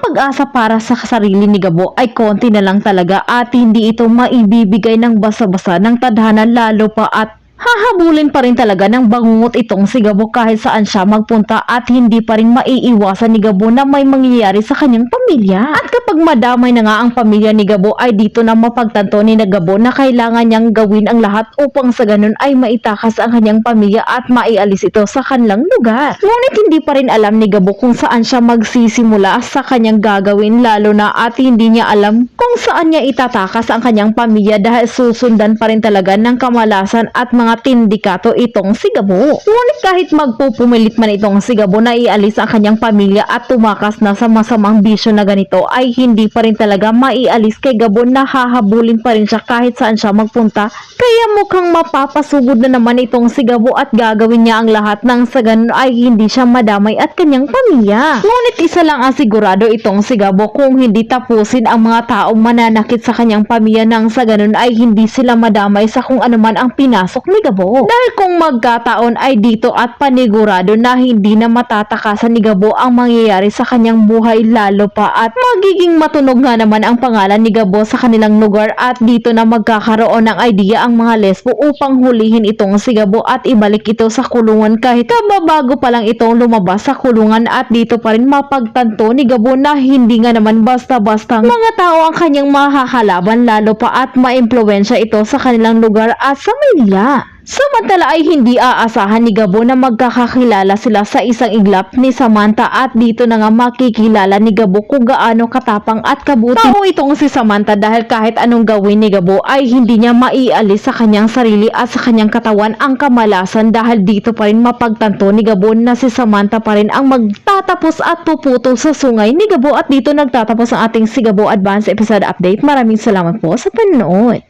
pag-asa para sa sarili ni Gabo ay konti na lang talaga at hindi ito maibibigay ng basa-basa ng tadhana, lalo pa at hahabulin pa rin talaga ng bangungot itong si Gabo kahit saan siya magpunta at hindi pa rin maiiwasan ni Gabo na may mangyayari sa kanyang pamilya. At kapag madamay na nga ang pamilya ni Gabo ay dito na mapagtanto ni Gabo na kailangan niyang gawin ang lahat upang sa ganun ay maitakas ang kanyang pamilya at maialis ito sa kanilang lugar. Ngunit hindi pa rin alam ni Gabo kung saan siya magsisimula sa kanyang gagawin, lalo na at hindi niya alam kung saan niya itatakas ang kanyang pamilya dahil susundan pa rin talaga ng kamalasan at mga tindikato itong si Gabo. Ngunit kahit magpupumilit man itong si Gabo na ialis ang kanyang pamilya at tumakas na sa masamang bisyo na ganito, ay hindi pa rin talaga maialis kay Gabo na hahabulin pa rin siya kahit saan siya magpunta. Kaya mukhang mapapasugod na naman itong si Gabo at gagawin niya ang lahat nang sa ganun ay hindi siya madamay at kanyang pamilya. Ngunit isa lang ang sigurado itong si Gabo, kung hindi tapusin ang mga taong mananakit sa kanyang pamilya nang sa ganun ay hindi sila madamay sa kung anuman ang pinasok ni Gabo. Dahil kung magkataon ay dito at panigurado na hindi na matatakasan ni Gabo ang mangyayari sa kanyang buhay, lalo pa at magiging matunog nga naman ang pangalan ni Gabo sa kanilang lugar at dito na magkakaroon ng idea ang mga lesbo upang hulihin itong si Gabo at ibalik ito sa kulungan kahit kababago pa lang itong lumabas sa kulungan. At dito pa rin mapagtanto ni Gabo na hindi nga naman basta-bastang mga tao ang kanyang mahahalaban, lalo pa at maimpluwensya ito sa kanilang lugar at sa Manila. Samantala ay hindi aasahan ni Gabo na magkakakilala sila sa isang iglap ni Samantha at dito na nga makikilala ni Gabo kung gaano katapang at kabuti tao itong si Samantha, dahil kahit anong gawin ni Gabo ay hindi niya maialis sa kanyang sarili at sa kanyang katawan ang kamalasan, dahil dito pa rin mapagtanto ni Gabo na si Samantha pa rin ang magtatapos at puputo sa sungay ni Gabo. At dito nagtatapos ang ating si Gabo Advance Episode Update. Maraming salamat po sa panonood.